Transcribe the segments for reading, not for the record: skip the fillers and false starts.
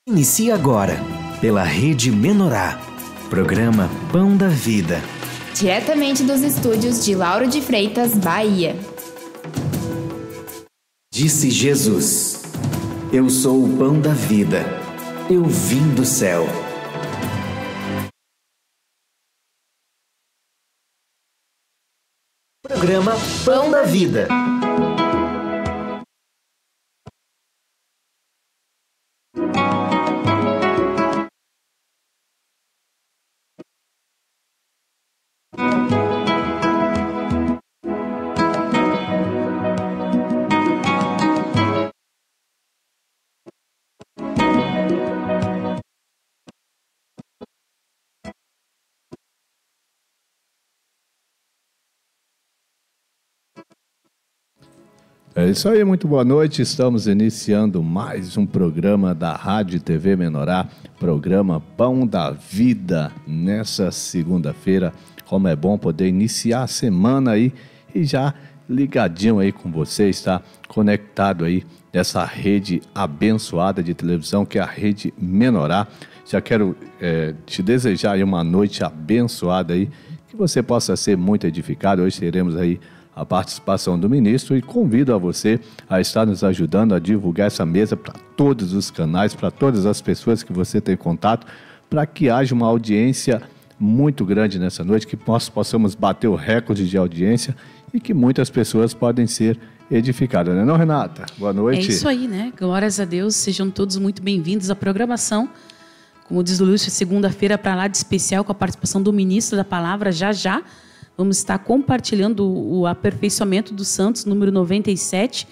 Inicia agora, pela Rede Menorá, programa Pão da Vida. Diretamente dos estúdios de Lauro de Freitas, Bahia. Disse Jesus: Eu sou o pão da vida, eu vim do céu. Programa Pão da Vida. É isso aí, muito boa noite. Estamos iniciando mais um programa da Rádio TV Menorá, programa Pão da Vida, nessa segunda-feira. Como é bom poder iniciar a semana aí e já ligadinho aí com você, está conectado aí nessa rede abençoada de televisão que é a Rede Menorá. Já quero te desejar aí uma noite abençoada aí, que você possa ser muito edificado. Hoje teremos aí a participação do ministro e convido a você a estar nos ajudando a divulgar essa mesa para todos os canais, para todas as pessoas que você tem contato, para que haja uma audiência muito grande nessa noite, que nós possamos bater o recorde de audiência e que muitas pessoas podem ser edificadas, não é não, Renata? Boa noite. É isso aí, né? Glórias a Deus, sejam todos muito bem-vindos à programação. Como diz o Lúcio, segunda-feira para lá de especial com a participação do ministro da palavra, já. Vamos estar compartilhando o aperfeiçoamento dos santos, número 97.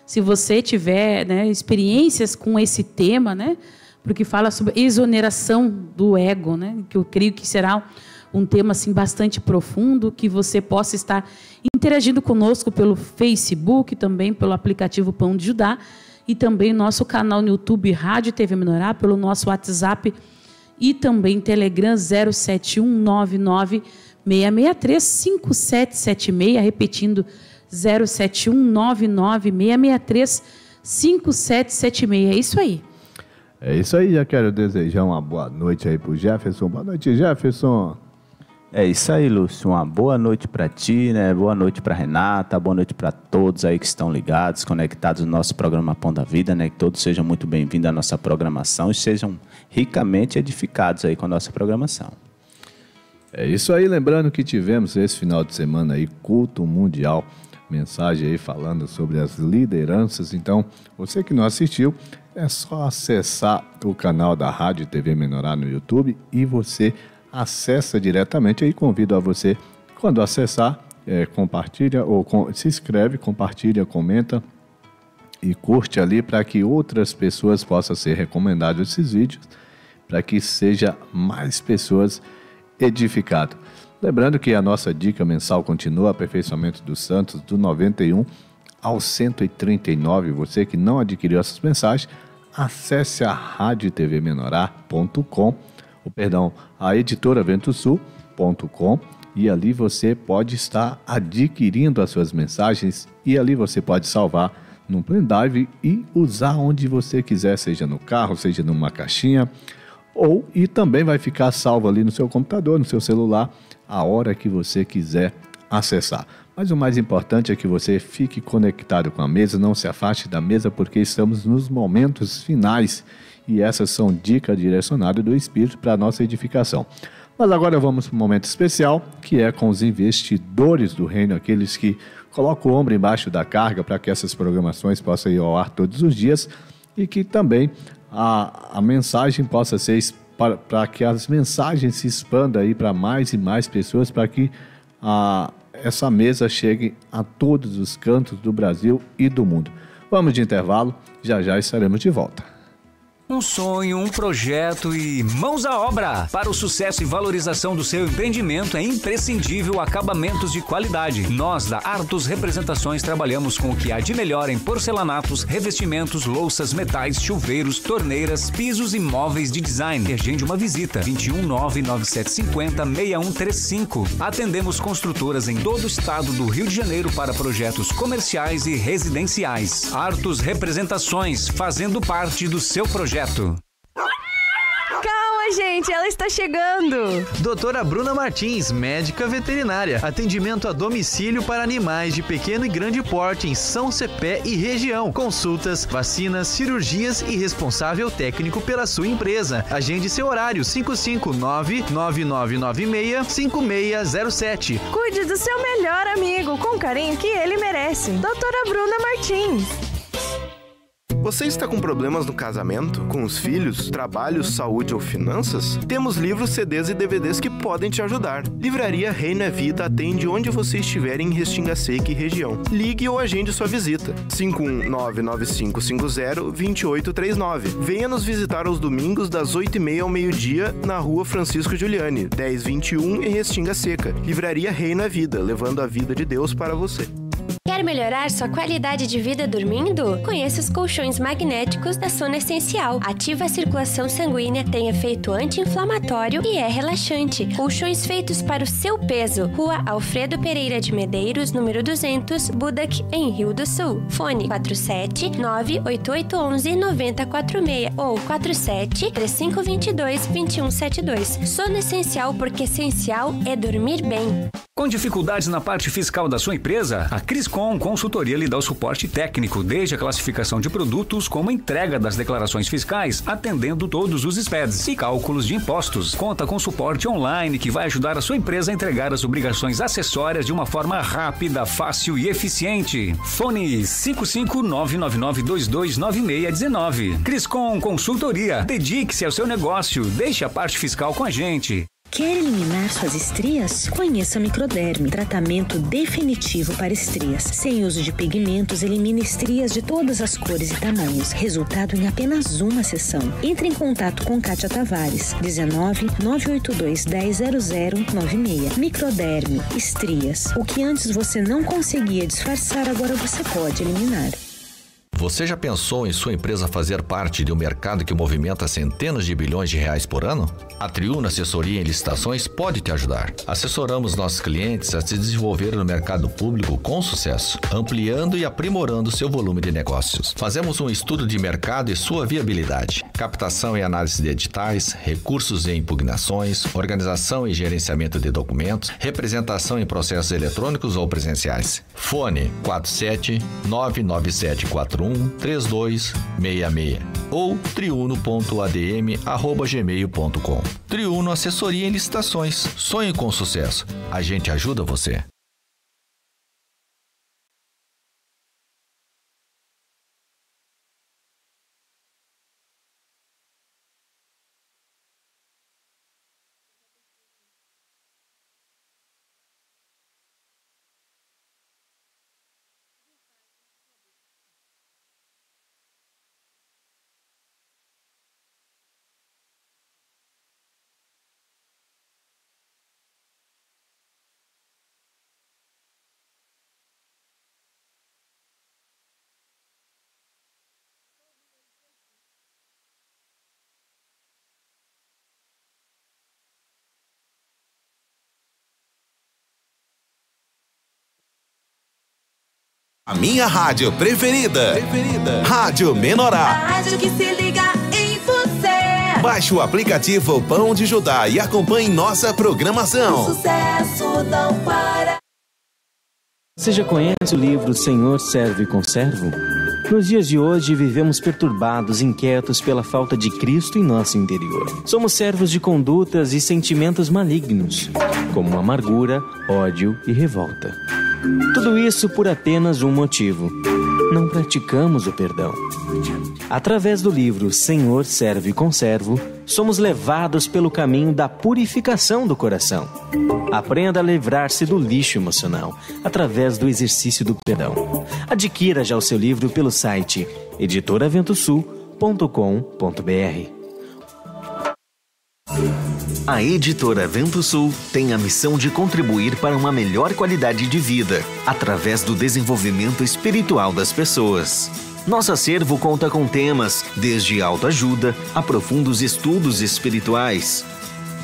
Se você tiver, né, experiências com esse tema, né, porque fala sobre exoneração do ego, né, que eu creio que será um tema assim, bastante profundo, que você possa estar interagindo conosco pelo Facebook, também pelo aplicativo Pão de Judá, e também nosso canal no YouTube Rádio TV Menorá, pelo nosso WhatsApp e também Telegram 07199 663 5776, repetindo 07199 663 5776. É isso aí. É isso aí, já quero desejar uma boa noite aí pro Jefferson. Boa noite, Jefferson. É isso aí, Lúcio. Uma boa noite para ti, né? Boa noite para Renata, boa noite para todos aí que estão ligados, conectados no nosso programa Pão da Vida, né? Que todos sejam muito bem-vindos à nossa programação e sejam ricamente edificados aí com a nossa programação. É isso aí, lembrando que tivemos esse final de semana aí, culto mundial, mensagem aí falando sobre as lideranças. Então, você que não assistiu, é só acessar o canal da Rádio TV Menorá no YouTube e você acessa diretamente. Aí convido a você, quando acessar, compartilha ou se inscreve, compartilha, comenta e curte ali para que outras pessoas possam ser recomendados esses vídeos, para que seja mais pessoas edificado. Lembrando que a nossa dica mensal continua, aperfeiçoamento dos santos, do 91 ao 139. Você que não adquiriu essas mensagens, acesse a radiotvmenorá.com, a editoraventosul.com, e ali você pode estar adquirindo as suas mensagens e ali você pode salvar num pendrive e usar onde você quiser, seja no carro, seja numa caixinha, e também vai ficar salvo ali no seu computador, no seu celular, a hora que você quiser acessar. Mas o mais importante é que você fique conectado com a mesa, não se afaste da mesa, porque estamos nos momentos finais e essas são dicas direcionadas do Espírito para a nossa edificação. Mas agora vamos para um momento especial, que é com os investidores do reino, aqueles que colocam o ombro embaixo da carga para que essas programações possam ir ao ar todos os dias e que também a mensagem possa ser para que as mensagens se expandam aí para mais e mais pessoas, para que essa mesa chegue a todos os cantos do Brasil e do mundo. Vamos de intervalo, já estaremos de volta. Um sonho, um projeto e mãos à obra. Para o sucesso e valorização do seu empreendimento é imprescindível acabamentos de qualidade. Nós da Artus Representações trabalhamos com o que há de melhor em porcelanatos, revestimentos, louças, metais, chuveiros, torneiras, pisos e móveis de design. Agende uma visita. 21997506135. Atendemos construtoras em todo o estado do Rio de Janeiro para projetos comerciais e residenciais. Artus Representações, fazendo parte do seu projeto. lá, gente, ela está chegando. Doutora Bruna Martins, médica veterinária. Atendimento a domicílio para animais de pequeno e grande porte em São Cepé e região. Consultas, vacinas, cirurgias e responsável técnico pela sua empresa. Agende seu horário 559-9996-5607. Cuide do seu melhor amigo com o carinho que ele merece. Doutora Bruna Martins. Você está com problemas no casamento, com os filhos, trabalho, saúde ou finanças? Temos livros, CDs e DVDs que podem te ajudar. Livraria Reino é Vida atende onde você estiver em Restinga Seca e região. Ligue ou agende sua visita. 519-9550-2839. Venha nos visitar aos domingos das 8h30 ao meio-dia na rua Francisco Giuliani, 1021 em Restinga Seca. Livraria Reino é Vida, levando a vida de Deus para você. Quer melhorar sua qualidade de vida dormindo? Conheça os colchões magnéticos da Sono Essencial. Ativa a circulação sanguínea, tem efeito anti-inflamatório e é relaxante. Colchões feitos para o seu peso. Rua Alfredo Pereira de Medeiros, número 200, Budac, em Rio do Sul. Fone 479-8811-9046 ou 47-3522-2172. Sono Essencial, porque essencial é dormir bem. Com dificuldades na parte fiscal da sua empresa, a Criscom Consultoria lhe dá o suporte técnico, desde a classificação de produtos como a entrega das declarações fiscais, atendendo todos os SPEDs e cálculos de impostos. Conta com suporte online que vai ajudar a sua empresa a entregar as obrigações acessórias de uma forma rápida, fácil e eficiente. Fone 55999229619. Criscom Consultoria. Dedique-se ao seu negócio. Deixe a parte fiscal com a gente. Quer eliminar suas estrias? Conheça a Microderme, tratamento definitivo para estrias. Sem uso de pigmentos, elimina estrias de todas as cores e tamanhos. Resultado em apenas uma sessão. Entre em contato com Kátia Tavares, 19-982-100096. Microderme, estrias. O que antes você não conseguia disfarçar, agora você pode eliminar. Você já pensou em sua empresa fazer parte de um mercado que movimenta centenas de bilhões de reais por ano? A Triuno Assessoria em Licitações pode te ajudar. Assessoramos nossos clientes a se desenvolver no mercado público com sucesso, ampliando e aprimorando seu volume de negócios. Fazemos um estudo de mercado e sua viabilidade, captação e análise de editais, recursos e impugnações, organização e gerenciamento de documentos, representação em processos eletrônicos ou presenciais. Fone 47-99741 3266 ou triuno.adm@gmail.com. Triuno Assessoria em Licitações. Sonhe com sucesso. A gente ajuda você. A minha rádio preferida. Rádio Menorá. A rádio que se liga em você. Baixe o aplicativo Pão de Judá e acompanhe nossa programação. O sucesso não para. Você já conhece o livro Senhor, Servo e Conservo? Nos dias de hoje vivemos perturbados, inquietos pela falta de Cristo em nosso interior. Somos servos de condutas e sentimentos malignos, como amargura, ódio e revolta. Tudo isso por apenas um motivo: não praticamos o perdão. Através do livro Senhor, Servo e Conservo, somos levados pelo caminho da purificação do coração. Aprenda a livrar-se do lixo emocional através do exercício do perdão. Adquira já o seu livro pelo site editoraventosul.com.br. A Editora Vento Sul tem a missão de contribuir para uma melhor qualidade de vida, através do desenvolvimento espiritual das pessoas. Nosso acervo conta com temas desde autoajuda a profundos estudos espirituais,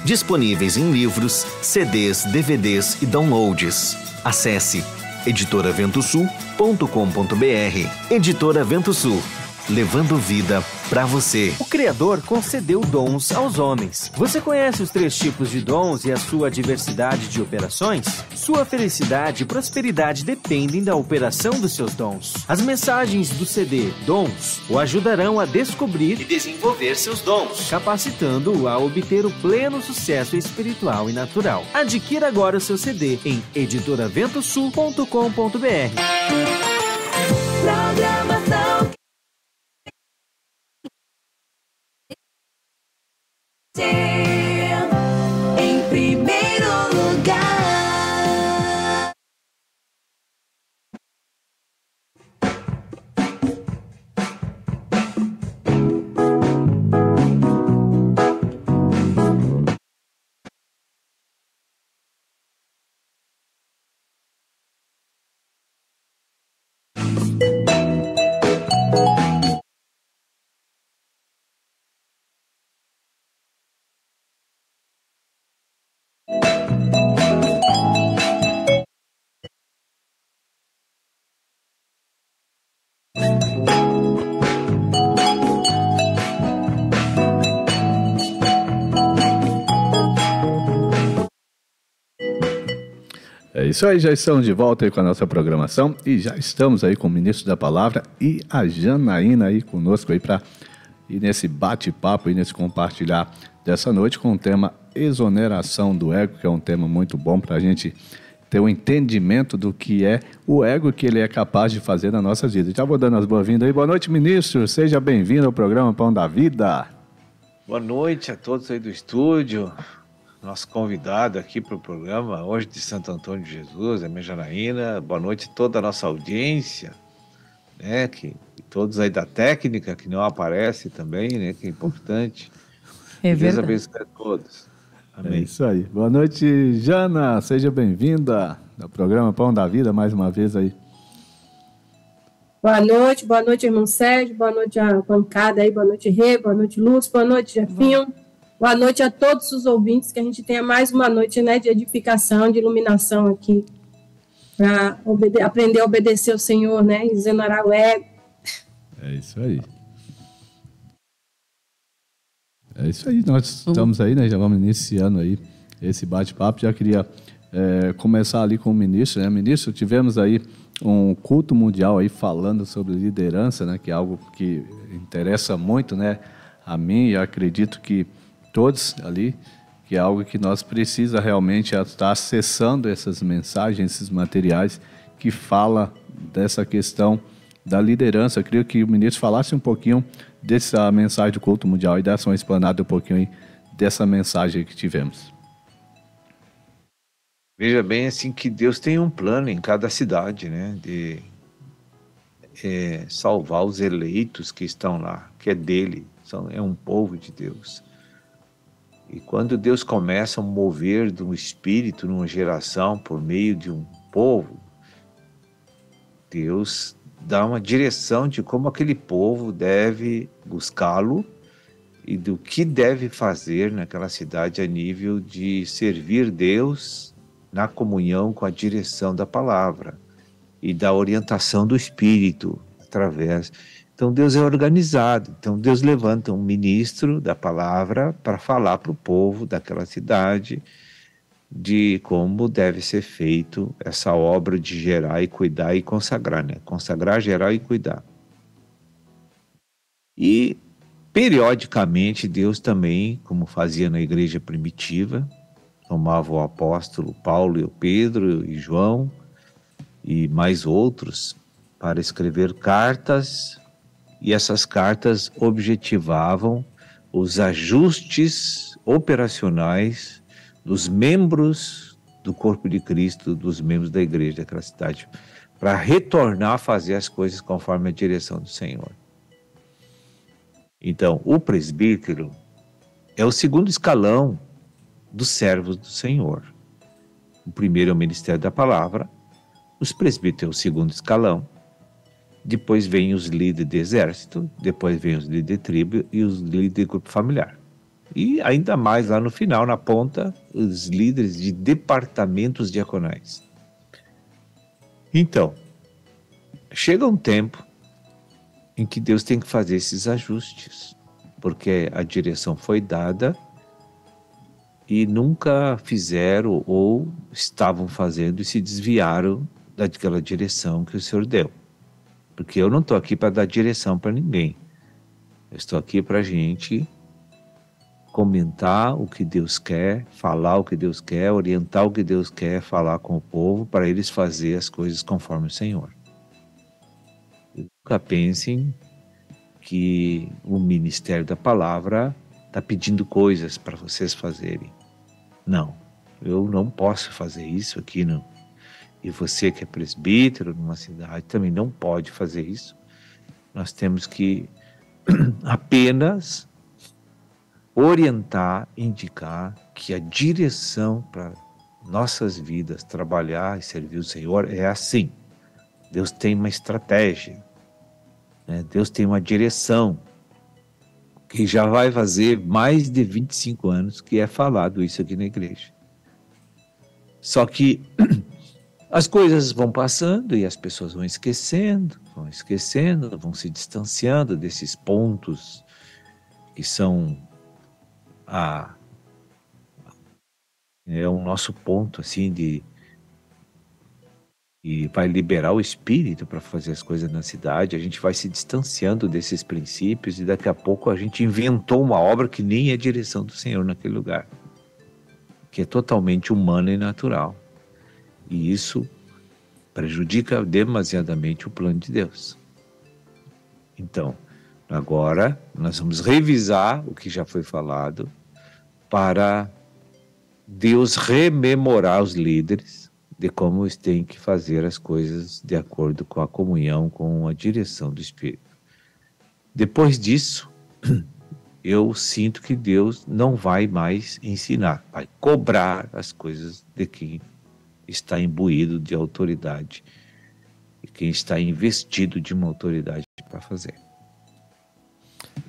disponíveis em livros, CDs, DVDs e downloads. Acesse editoraventosul.com.br. Editora Vento Sul, levando vida para você. O Criador concedeu dons aos homens. Você conhece os 3 tipos de dons e a sua diversidade de operações? Sua felicidade e prosperidade dependem da operação dos seus dons. As mensagens do CD Dons o ajudarão a descobrir e desenvolver seus dons, capacitando-o a obter o pleno sucesso espiritual e natural. Adquira agora o seu CD em editoraventosul.com.br. Programação em primeiro lugar. É isso aí, já estamos de volta aí com a nossa programação e já estamos aí com o Ministro da Palavra e a Janaína aí conosco aí para ir nesse bate-papo e nesse compartilhar dessa noite com o tema exoneração do ego, que é um tema muito bom para a gente ter um entendimento do que é o ego que ele é capaz de fazer na nossa vida. Já vou dando as boas-vindas aí. Boa noite, ministro. Seja bem-vindo ao programa Pão da Vida. Boa noite a todos aí do estúdio. Nosso convidado aqui para o programa, hoje de Santo Antônio de Jesus, a minha Janaína. Boa noite a toda a nossa audiência, né? Que todos aí da técnica, que não aparece também, né? Que é importante. É Deus verdade. abençoe a todos. Amém. É isso aí. Boa noite, Jana. Seja bem-vinda ao programa Pão da Vida, mais uma vez aí. Boa noite, irmão Sérgio, boa noite a bancada aí, boa noite, Rê, boa noite, Lúcio, boa noite, Jefinho. Boa noite a todos os ouvintes, que a gente tenha mais uma noite, né, de edificação, de iluminação aqui, para aprender a obedecer ao Senhor, né, e exonerar o ego. É isso aí. É isso aí, nós estamos aí, né, já vamos iniciando aí esse bate-papo. Já queria começar ali com o ministro, né, ministro, tivemos aí um culto mundial aí falando sobre liderança, né, que é algo que interessa muito, né, a mim, e acredito que todos ali, que é algo que nós precisamos realmente estar acessando essas mensagens, esses materiais que fala dessa questão da liderança. Eu queria que o ministro falasse um pouquinho dessa mensagem do culto mundial e desse uma explanada um pouquinho aí dessa mensagem que tivemos. Veja bem, assim, que Deus tem um plano em cada cidade, né, de salvar os eleitos que estão lá, que é dele, é um povo de Deus. E quando Deus começa a mover de um espírito numa geração por meio de um povo, Deus dá uma direção de como aquele povo deve buscá-lo e do que deve fazer naquela cidade a nível de servir Deus na comunhão com a direção da palavra e da orientação do Espírito através. Então Deus é organizado, então Deus levanta um ministro da palavra para falar para o povo daquela cidade de como deve ser feito essa obra de gerar e cuidar e consagrar, né? Consagrar, gerar e cuidar. E periodicamente Deus também, como fazia na igreja primitiva, tomava o apóstolo Paulo e o Pedro e João e mais outros para escrever cartas. E essas cartas objetivavam os ajustes operacionais dos membros do corpo de Cristo, dos membros da igreja daquela cidade, para retornar a fazer as coisas conforme a direção do Senhor. Então, o presbítero é o segundo escalão dos servos do Senhor. O primeiro é o ministério da palavra, os presbíteros é o segundo escalão, depois vem os líderes de exército, depois vem os líderes de tribo e os líderes de grupo familiar. E ainda mais lá no final, na ponta, os líderes de departamentos diaconais. Então, chega um tempo em que Deus tem que fazer esses ajustes, porque a direção foi dada e nunca fizeram ou estavam fazendo e se desviaram daquela direção que o Senhor deu. Porque eu não estou aqui para dar direção para ninguém. Eu estou aqui para a gente comentar o que Deus quer, falar o que Deus quer, orientar o que Deus quer, falar com o povo, para eles fazerem as coisas conforme o Senhor. Nunca pensem que o ministério da palavra está pedindo coisas para vocês fazerem. Não, eu não posso fazer isso aqui, não. E você que é presbítero numa cidade também não pode fazer isso. Nós temos que apenas orientar, indicar que a direção para nossas vidas, trabalhar e servir o Senhor é assim. Deus tem uma estratégia, né? Deus tem uma direção, que já vai fazer mais de 25 anos que é falado isso aqui na igreja. Só que as coisas vão passando e as pessoas vão esquecendo, vão se distanciando desses pontos que são o nosso ponto assim e vai liberar o espírito para fazer as coisas na cidade. A gente vai se distanciando desses princípios e daqui a pouco a gente inventou uma obra que nem é direção do Senhor naquele lugar, que é totalmente humana e natural. E isso prejudica demasiadamente o plano de Deus. Então, agora nós vamos revisar o que já foi falado para Deus rememorar os líderes de como eles têm que fazer as coisas de acordo com a comunhão, com a direção do Espírito. Depois disso, eu sinto que Deus não vai mais ensinar, vai cobrar as coisas de quem está imbuído de autoridade e quem está investido de uma autoridade para fazer.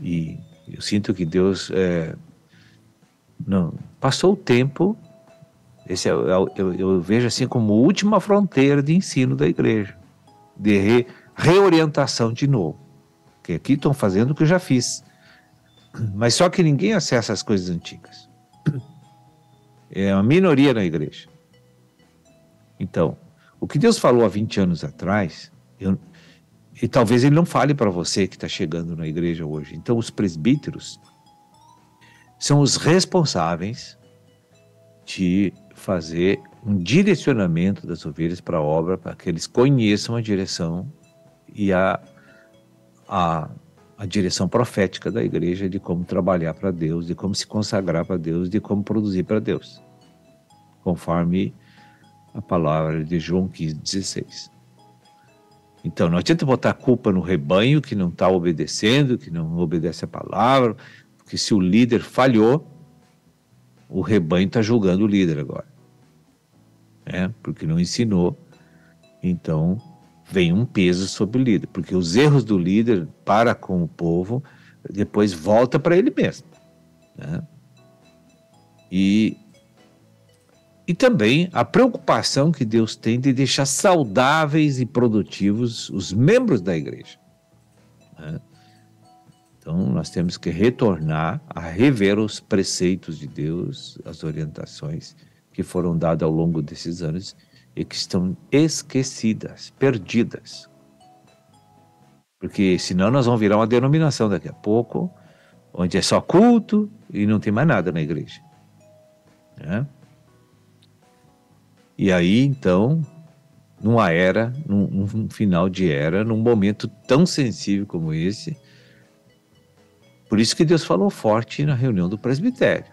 E eu sinto que Deus não passou o tempo. Esse eu vejo assim como a última fronteira de ensino da igreja, de reorientação de novo. Porque aqui estão fazendo o que eu já fiz, mas só que ninguém acessa as coisas antigas. É uma minoria na igreja. Então, o que Deus falou há 20 anos atrás, e talvez Ele não fale para você que está chegando na igreja hoje. Então, os presbíteros são os responsáveis de fazer um direcionamento das ovelhas para a obra, para que eles conheçam a direção e a direção profética da igreja, de como trabalhar para Deus, de como se consagrar para Deus, de como produzir para Deus, conforme a palavra de João 15,16. Então, não adianta botar a culpa no rebanho que não está obedecendo, que não obedece a palavra, porque se o líder falhou, o rebanho está julgando o líder agora, porque não ensinou. Então vem um peso sobre o líder, porque os erros do líder para com o povo depois volta para ele mesmo, né? E também a preocupação que Deus tem de deixar saudáveis e produtivos os membros da igreja, né? Então, nós temos que retornar a rever os preceitos de Deus, as orientações que foram dadas ao longo desses anos e que estão esquecidas, perdidas. Porque senão nós vamos virar uma denominação daqui a pouco, onde é só culto e não tem mais nada na igreja, né? E aí, então, numa era, num final de era, num momento tão sensível como esse, por isso que Deus falou forte na reunião do presbitério.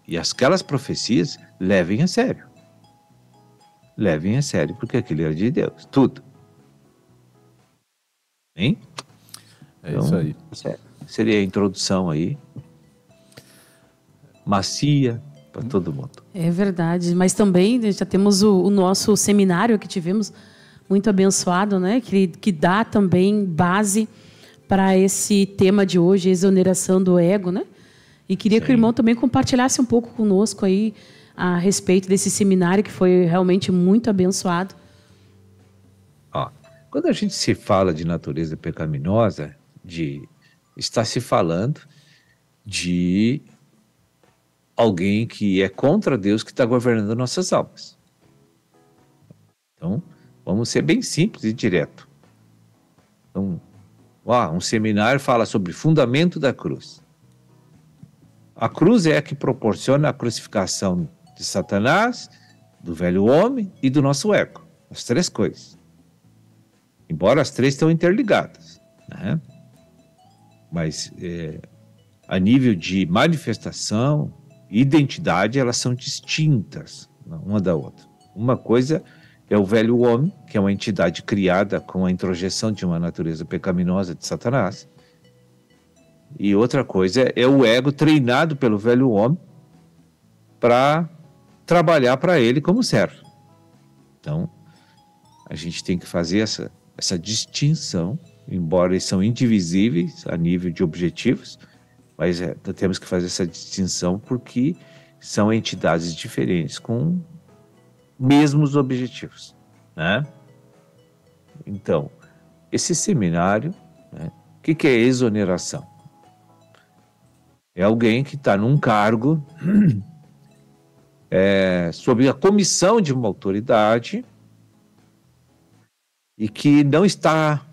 E aquelas profecias, levem a sério. Levem a sério, porque aquilo era de Deus, tudo. Hein? É isso aí. Seria a introdução aí, macia, para todo mundo. É verdade, mas também já temos o nosso seminário que tivemos, muito abençoado, né? Que dá também base para esse tema de hoje, exoneração do ego, né? E queria que o irmão também compartilhasse um pouco conosco aí a respeito desse seminário que foi realmente muito abençoado. Quando a gente se fala de natureza pecaminosa, Está se falando de alguém que é contra Deus que está governando nossas almas. Então, vamos ser bem simples e direto. Então, um seminário fala sobre fundamento da cruz. A cruz é a que proporciona a crucificação de Satanás, do velho homem e do nosso ego. As três coisas. Embora as três estão interligadas, né? Mas a nível de manifestação, identidade, elas são distintas uma da outra. Uma coisa é o velho homem, que é uma entidade criada com a introjeção de uma natureza pecaminosa de Satanás. E outra coisa é o ego treinado pelo velho homem para trabalhar para ele como servo. Então, a gente tem que fazer essa distinção, embora eles são indivisíveis a nível de objetivos, mas temos que fazer essa distinção porque são entidades diferentes com mesmos objetivos, né? Então, esse seminário, né, o que é exoneração? É alguém que está num cargo sob a comissão de uma autoridade e que não está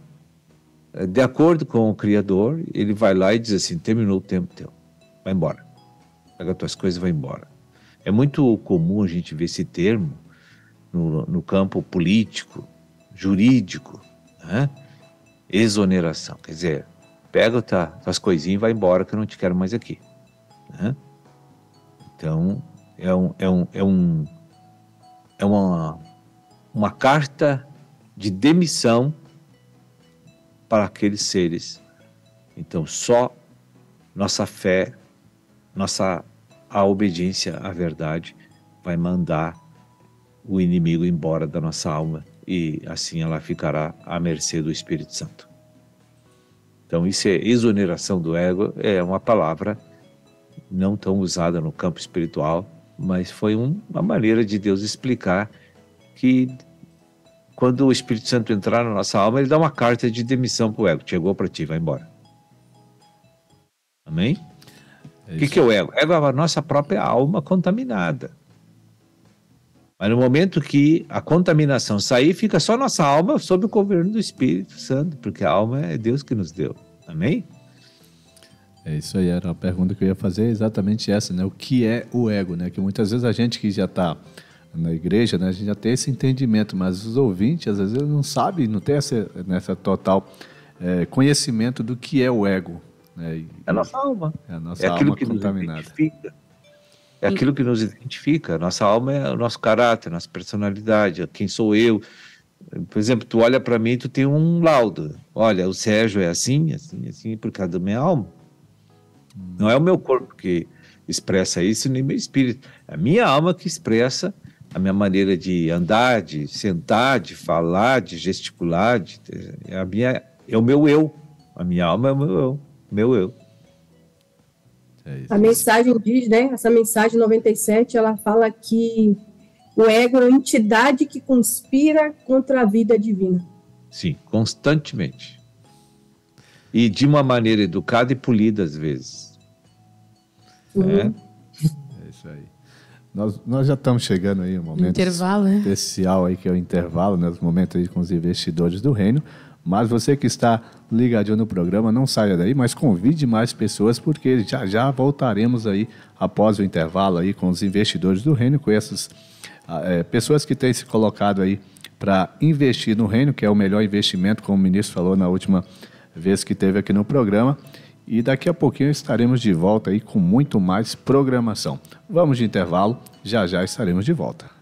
de acordo com o Criador. Ele vai lá e diz assim: terminou o tempo teu, vai embora, pega as tuas coisas e vai embora. É muito comum a gente ver esse termo no campo político, jurídico, né? Exoneração, quer dizer, pega tuas coisinhas e vai embora que eu não te quero mais aqui, né? Então, é uma carta de demissão para aqueles seres. Então, só nossa fé, a obediência à verdade vai mandar o inimigo embora da nossa alma e assim ela ficará à mercê do Espírito Santo. Então, isso é exoneração do ego, é uma palavra não tão usada no campo espiritual, mas foi uma maneira de Deus explicar que quando o Espírito Santo entrar na nossa alma, ele dá uma carta de demissão para o ego. Chegou para ti, vai embora. Amém? O que é o ego? Ego é a nossa própria alma contaminada. Mas no momento que a contaminação sair, fica só nossa alma sob o governo do Espírito Santo, porque a alma é Deus que nos deu. Amém? É isso aí, era a pergunta que eu ia fazer, exatamente essa, né? O que é o ego, né? Que muitas vezes a gente que já está na igreja, né? A gente já tem esse entendimento, mas os ouvintes, às vezes, não sabem, não tem essa total conhecimento do que é o ego. Né? É a nossa alma. É a nossa alma contaminada. É aquilo que nos identifica. Nossa alma é o nosso caráter, a nossa personalidade, quem sou eu. Por exemplo, tu olha para mim e tu tem um laudo. Olha, o Sérgio é assim, assim, assim, por causa da minha alma. Não é o meu corpo que expressa isso, nem meu espírito. É a minha alma que expressa a minha maneira de andar, de sentar, de falar, de gesticular. É o meu eu. A minha alma é o meu eu. A mensagem diz, né? Essa mensagem 97, ela fala que o ego é uma entidade que conspira contra a vida divina. Sim, constantemente. E de uma maneira educada e polida, às vezes. É isso aí. Nós já estamos chegando aí, um momento especial aí, que é o intervalo, né? Os momentos aí com os investidores do reino. Mas você que está ligadinho no programa, não saia daí, mas convide mais pessoas, porque já voltaremos aí após o intervalo aí com os investidores do reino, com essas pessoas que têm se colocado aí para investir no reino, que é o melhor investimento, como o ministro falou na última vez que esteve aqui no programa. E daqui a pouquinho estaremos de volta aí com muito mais programação. Vamos de intervalo, já estaremos de volta.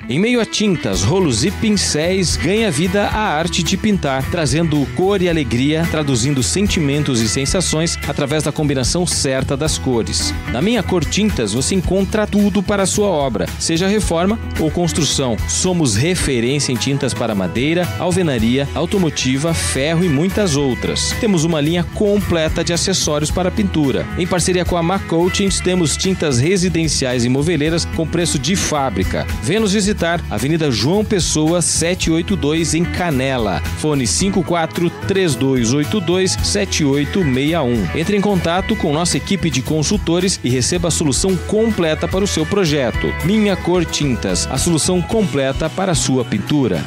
Em meio a tintas, rolos e pincéis, ganha vida a arte de pintar, trazendo cor e alegria, traduzindo sentimentos e sensações através da combinação certa das cores. Na Minha Cor Tintas você encontra tudo para a sua obra, seja reforma ou construção. Somos referência em tintas para madeira, alvenaria, automotiva, ferro e muitas outras. Temos uma linha completa de acessórios para pintura. Em parceria com a MAC Coatings, temos tintas residenciais e moveleiras com preço de fábrica. Venha nos visitar visitar Avenida João Pessoa, 782, em Canela. Fone 54-3282-7861. Entre em contato com nossa equipe de consultores e receba a solução completa para o seu projeto. Minha Cor Tintas, a solução completa para a sua pintura.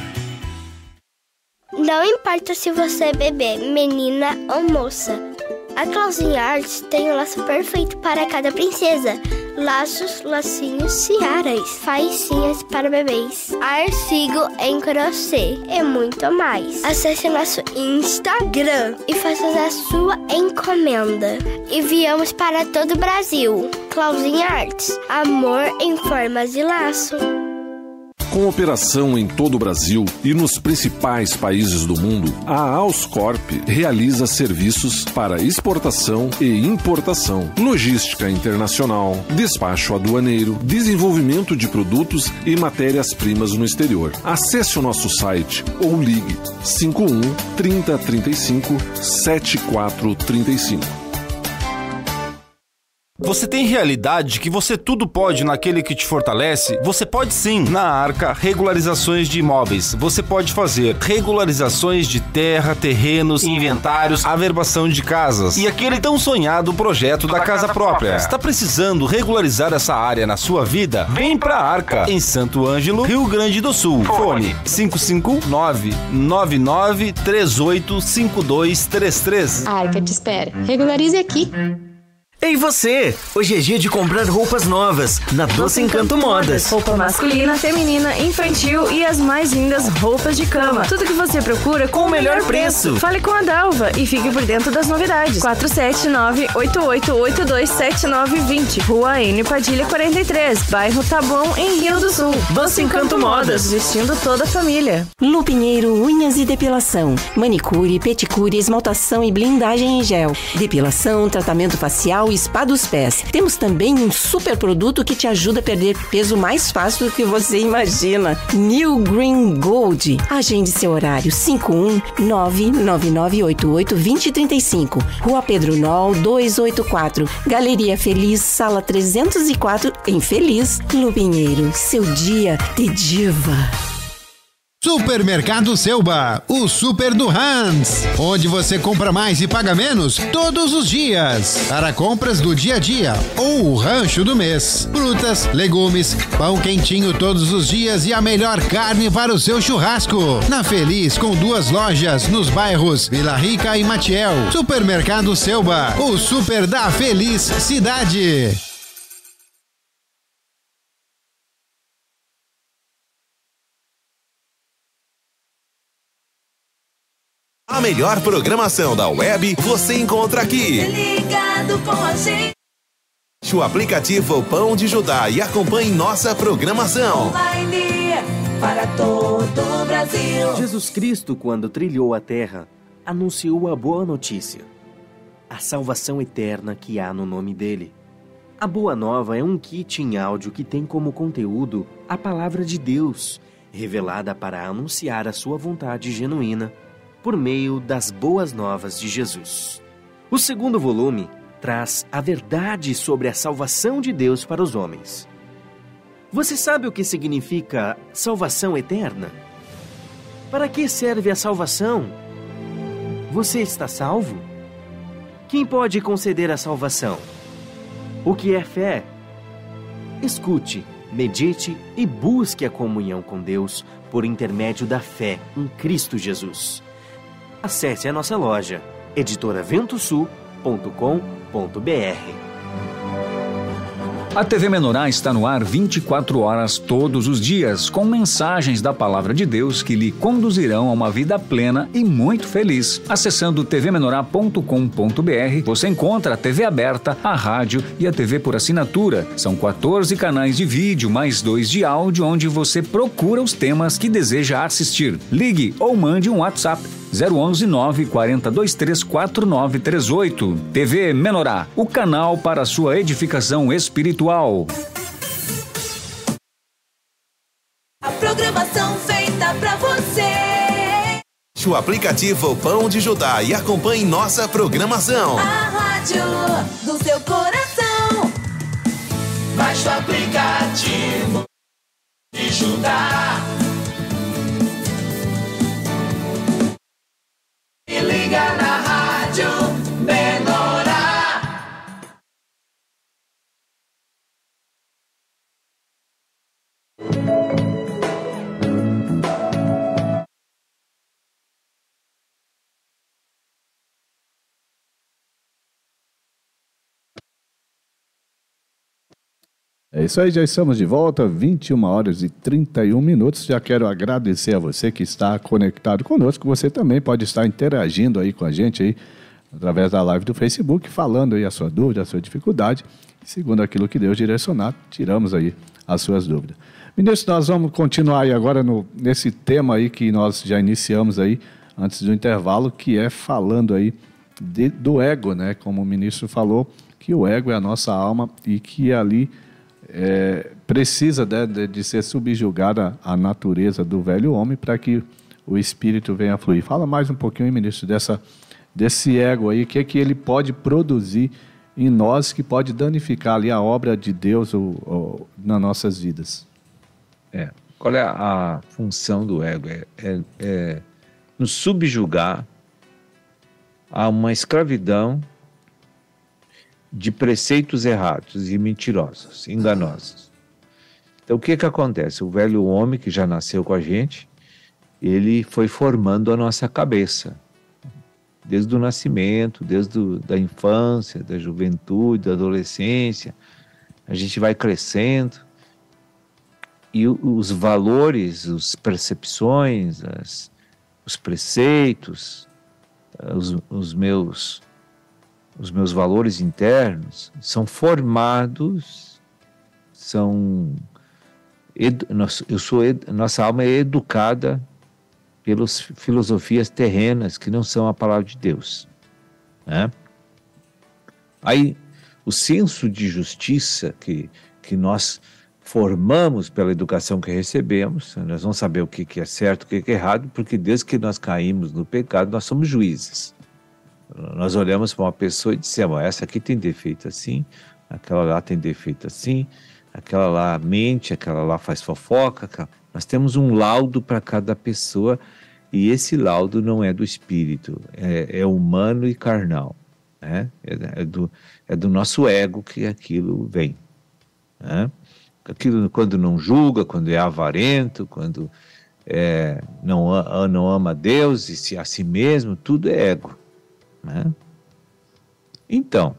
Não importa se você é bebê, menina ou moça, a Clauzinha Arts tem o laço perfeito para cada princesa. Laços, lacinhos, tiaras, faixinhas para bebês, artigo em crochê e muito mais. Acesse nosso Instagram e faça a sua encomenda. Enviamos para todo o Brasil. Clauzinha Arts, amor em formas de laço. Com operação em todo o Brasil e nos principais países do mundo, a Auscorp realiza serviços para exportação e importação, logística internacional, despacho aduaneiro, desenvolvimento de produtos e matérias-primas no exterior. Acesse o nosso site ou ligue 51 30 35 7435. Você tem realidade de que você tudo pode naquele que te fortalece? Você pode sim. Na Arca Regularizações de Imóveis, você pode fazer regularizações de terra, terrenos, inventários, averbação de casas e aquele tão sonhado projeto da casa própria. Está precisando regularizar essa área na sua vida? Vem pra Arca, em Santo Ângelo, Rio Grande do Sul. Fone 559-9938-5233. Arca te espera. Regularize aqui. Ei você! Hoje é dia de comprar roupas novas na Doce Encanto Modas. Roupa masculina, feminina, infantil e as mais lindas roupas de cama. Tudo que você procura com o melhor preço. Fale com a Dalva e fique por dentro das novidades. 479-8882-7920. Rua N. Padilha 43, bairro Taboão, em Rio do Sul. Doce Encanto Modas, vestindo toda a família. Lupinheiro Unhas e Depilação. Manicure, peticure, esmaltação e blindagem em gel. Depilação, tratamento facial e spa dos pés. Temos também um super produto que te ajuda a perder peso mais fácil do que você imagina. New Green Gold. Agende seu horário 51999882035. Rua Pedro Nol 284. Galeria Feliz, sala 304, em Feliz. Lupinheiro, seu dia de diva. Supermercado Selba, o super do Hans, onde você compra mais e paga menos todos os dias. Para compras do dia a dia ou o rancho do mês. Frutas, legumes, pão quentinho todos os dias e a melhor carne para o seu churrasco. Na Feliz, com 2 lojas nos bairros Vila Rica e Matiel. Supermercado Selba, o super da Feliz Cidade. A melhor programação da web você encontra aqui. Ligado com a gente. O aplicativo Pão de Judá e acompanhe nossa programação. Online para todo o Brasil. Jesus Cristo, quando trilhou a terra, anunciou a boa notícia. A salvação eterna que há no nome dele. A Boa Nova é um kit em áudio que tem como conteúdo a palavra de Deus, revelada para anunciar a sua vontade genuína por meio das boas novas de Jesus. O segundo volume traz a verdade sobre a salvação de Deus para os homens. Você sabe o que significa salvação eterna? Para que serve a salvação? Você está salvo? Quem pode conceder a salvação? O que é fé? Escute, medite e busque a comunhão com Deus por intermédio da fé em Cristo Jesus. Acesse a nossa loja, editoraventosul.com.br. A TV Menorá está no ar 24 horas todos os dias, com mensagens da Palavra de Deus que lhe conduzirão a uma vida plena e muito feliz. Acessando tvmenorá.com.br, você encontra a TV aberta, a rádio e a TV por assinatura. São 14 canais de vídeo, mais 2 de áudio, onde você procura os temas que deseja assistir. Ligue ou mande um WhatsApp 011 94023 4938. TV Menorá, o canal para a sua edificação espiritual. A programação feita pra você. O aplicativo Pão de Judá e acompanhe nossa programação. A rádio do seu coração. Baixe o aplicativo e Judá. E liga na Rádio Menorá. É isso aí, já estamos de volta, 21 horas e 31 minutos. Já quero agradecer a você que está conectado conosco. Você também pode estar interagindo aí com a gente aí, através da live do Facebook, falando aí a sua dúvida, a sua dificuldade. Segundo aquilo que Deus direcionar, tiramos aí as suas dúvidas. Ministro, nós vamos continuar aí agora nesse tema aí que nós já iniciamos aí, antes do intervalo, que é falando aí do ego, né? Como o ministro falou, que o ego é a nossa alma e que ali precisa de ser subjugada à natureza do velho homem para que o espírito venha fluir. Fala mais um pouquinho, ministro, desse ego aí, que é que ele pode produzir em nós, que pode danificar ali a obra de Deus nas nossas vidas. Qual é a função do ego? É nos subjugar a uma escravidão de preceitos errados e mentirosos, enganosos. Então, o que acontece? O velho homem que já nasceu com a gente, ele foi formando a nossa cabeça, desde o nascimento, da infância, da juventude, da adolescência. A gente vai crescendo e os valores, as percepções, os preceitos, os meus valores internos são formados, nossa alma é educada pelas filosofias terrenas que não são a palavra de Deus, né? Aí, o senso de justiça que nós formamos pela educação que recebemos, nós vamos saber o que é certo, o que é errado, porque desde que nós caímos no pecado, nós somos juízes. Nós olhamos para uma pessoa e dissemos, essa aqui tem defeito assim, aquela lá tem defeito assim, aquela lá mente, aquela lá faz fofoca. Nós temos um laudo para cada pessoa e esse laudo não é do espírito, é humano e carnal, né? É do nosso ego que aquilo vem, né? Aquilo quando não julga, quando é avarento, quando não ama Deus e a si mesmo, tudo é ego, né? Então,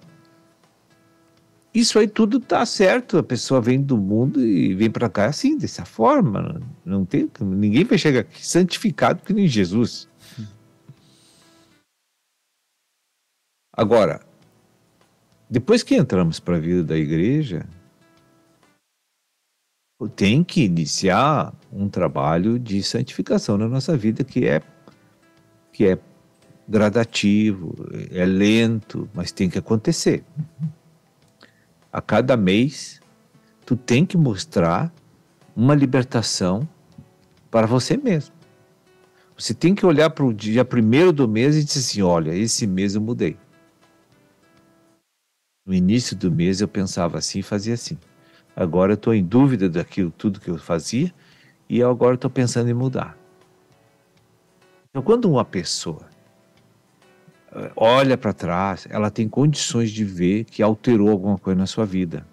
isso aí tudo está certo, a pessoa vem do mundo e vem para cá assim, dessa forma, ninguém vai chegar aqui santificado que nem Jesus. Agora, depois que entramos para a vida da igreja, tem que iniciar um trabalho de santificação na nossa vida que é gradativo, é lento, mas tem que acontecer. A cada mês, tu tem que mostrar uma libertação para você mesmo. Você tem que olhar para o dia 1º do mês e dizer assim, olha, esse mês eu mudei. No início do mês eu pensava assim e fazia assim. Agora eu estou em dúvida daquilo tudo que eu fazia e agora estou pensando em mudar. Então, quando uma pessoa olha para trás, ela tem condições de ver que alterou alguma coisa na sua vida.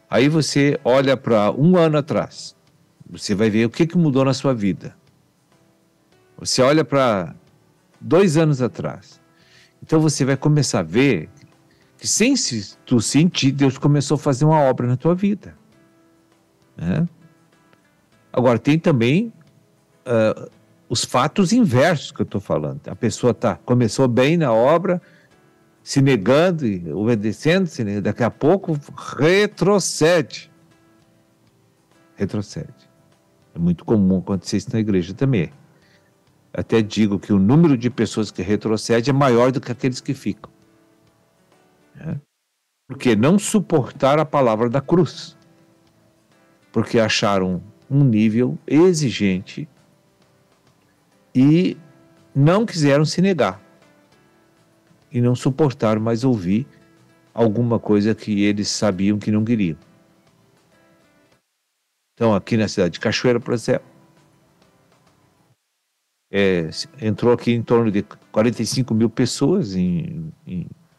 Aí você olha para 1 ano atrás, você vai ver o que mudou na sua vida. Você olha para 2 anos atrás, então você vai começar a ver que sem tu sentir, Deus começou a fazer uma obra na tua vida, né? Agora, tem também os fatos inversos que eu estou falando. A pessoa começou bem na obra, se negando e obedecendo, daqui a pouco retrocede. É muito comum acontecer isso na igreja também. Até digo que o número de pessoas que retrocedem é maior do que aqueles que ficam, né? Porque não suportaram a palavra da cruz. Porque acharam um nível exigente e não quiseram se negar. E não suportaram mais ouvir alguma coisa que eles sabiam que não queriam. Então, aqui na cidade de Cachoeira, por exemplo, entrou aqui em torno de 45 mil pessoas, em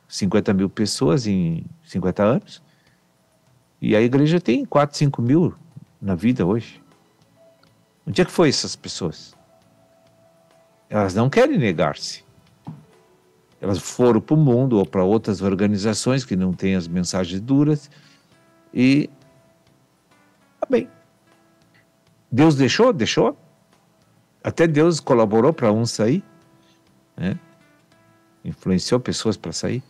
50 mil pessoas em 50 anos. E a igreja tem 4, 5 mil na vida hoje. Onde é que foi essas pessoas? Elas não querem negar-se. Elas foram para o mundo ou para outras organizações que não têm as mensagens duras. E, bem, Deus deixou? Deixou. Até Deus colaborou para um sair, né? Influenciou pessoas para sair,